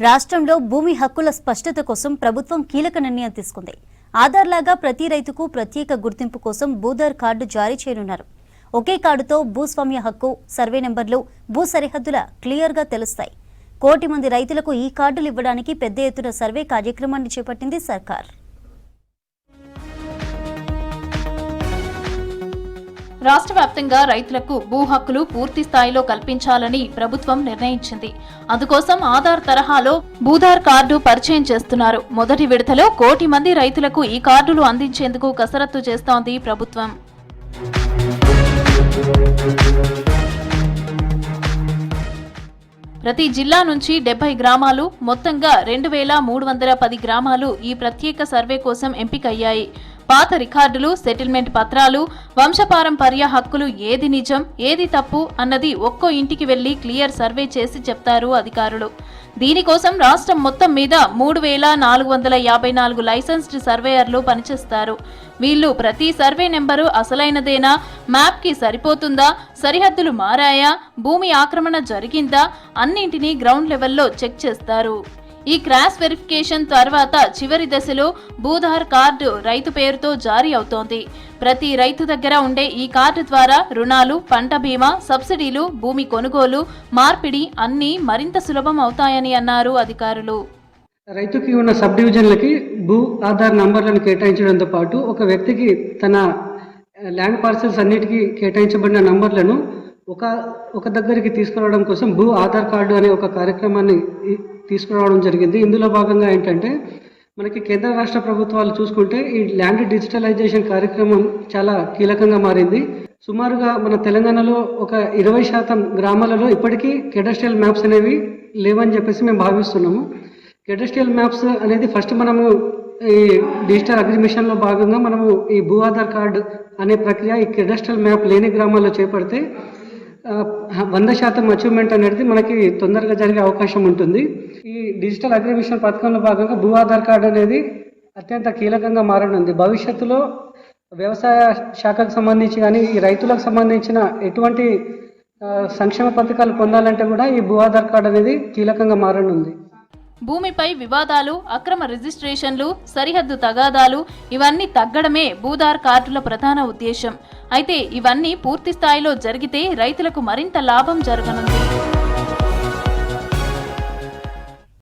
రాష్ట్రంలో భూమి హక్కుల స్పష్టత కోసం ప్రభుత్వం కీలక నిర్ణయం తీసుకుంది. ఆధార్ లాగా ప్రతి రైతుకు ప్రత్యేక గుర్తింపు కోసం భూధార్ కార్డు జారీ చేయనున్నారు. ఒకే కార్డుతో భూస్వామ్య హక్కు, సర్వే నెంబర్లు, భూ సరిహద్దుల క్లియర్గా తెలుస్తాయి. 1 కోటి మంది రైతులకు ఈ కార్డులు ఇవ్వడానికి పెద్ద ఎత్తున సర్వే కార్యక్రమాన్ని చేపట్టింది సర్కార్. రాష్ట్ర వ్యాప్తంగా రైతులకు భూ హక్కులు పూర్తి స్థాయిలో కల్పించాలని ప్రభుత్వం నిర్ణయించింది. అందుకోసం ఆధార్ తరహాలో భూధార్ కార్డు పరిచయం చేస్తున్నారు. మొదటి విడతలో 1 కోటి మంది రైతులకు ఈ కార్డులు అందించేందుకు కసరత్తు చేస్తోంది ప్రభుత్వం. ప్రతి జిల్లా నుంచి 70 గ్రామాలు, మొత్తంగా 2310 గ్రామాలు ఈ ప్రత్యేక సర్వే కోసం ఎంపికయ్యాయి. పాత రికార్డులు, సెటిల్మెంట్ పత్రాలు, వంశపారంపర్య హక్కులు ఏది నిజం, ఏది తప్పు అన్నది ఒక్కో ఇంటికి వెళ్లి క్లియర్ సర్వే చేసి చెప్తారు అధికారులు. దీనికోసం రాష్ట్రం మొత్తం మీద 3454 లైసెన్స్డ్ సర్వేయర్లు పనిచేస్తారు. వీళ్ళు ప్రతి సర్వే నెంబరు అసలైనదేనా, మ్యాప్కి సరిపోతుందా, సరిహద్దులు మారాయా, భూమి ఆక్రమణ జరిగిందా అన్నింటినీ గ్రౌండ్ లెవెల్లో చెక్ చేస్తారు. ఈ క్రాస్ వెరిఫికేషన్ తర్వాత చివరి దశలో భూధార్ కార్డు రైతు పేరుతో జారీ అవుతోంది. ప్రతి రైతు దగ్గర ఉండే ఈ కార్డు ద్వారా రుణాలు, పంట బీమా, సబ్సిడీలు, భూమి కొనుగోలు, మార్పిడి అన్నీ మరింత సులభం అవుతాయని అన్నారు అధికారులు. రైతుకి ఉన్న సబ్ డివిజన్లకి భూ ఆధార్ నంబర్లను కేటాయించడంతో పాటు ఒక వ్యక్తికి తన ల్యాండ్ పార్సల్స్ అన్నిటికీ కేటాయించబడిన నంబర్లను ఒక దగ్గరికి తీసుకురావడం కోసం భూ ఆధార్ కార్డు అనే ఒక కార్యక్రమాన్ని తీసుకురావడం జరిగింది. ఇందులో భాగంగా ఏంటంటే మనకి కేంద్ర రాష్ట్ర ప్రభుత్వాలు చూసుకుంటే ఈ ల్యాండ్ డిజిటలైజేషన్ కార్యక్రమం చాలా కీలకంగా మారింది. సుమారుగా మన తెలంగాణలో ఒక 20% గ్రామాలలో ఇప్పటికీ కెడస్ట్రియల్ మ్యాప్స్ అనేవి లేవని చెప్పేసి మేము భావిస్తున్నాము. కెడస్ట్రియల్ మ్యాప్స్ అనేది ఫస్ట్ మనము ఈ డిజిటల్ అగ్రిమిషన్లో భాగంగా మనము ఈ భూ ఆధార్ కార్డు అనే ప్రక్రియ ఈ కెడస్ట్రియల్ మ్యాప్ లేని గ్రామాల్లో చేపడితే 100% అచీవ్మెంట్ అనేది మనకి తొందరగా జరిగే అవకాశం ఉంటుంది. ఈ డిజిటల్ అగ్రిమిషన్ పథకంలో భాగంగా భూ ఆధార్ కార్డు అనేది అత్యంత కీలకంగా మారనుంది. భవిష్యత్తులో వ్యవసాయ శాఖకు సంబంధించి కానీ ఈ రైతులకు సంబంధించిన ఎటువంటి సంక్షేమ పథకాలు పొందాలంటే కూడా ఈ భూ ఆధార్ కార్డు అనేది కీలకంగా మారనుంది. భూమిపై వివాదాలు, అక్రమ రిజిస్ట్రేషన్లు, సరిహద్దు తగాదాలు ఇవన్నీ తగ్గడమే భూధార్ కార్డుల ప్రధాన ఉద్దేశం. అయితే ఇవన్నీ పూర్తి స్థాయిలో జరిగితే రైతులకు మరింత లాభం జరగనుంది.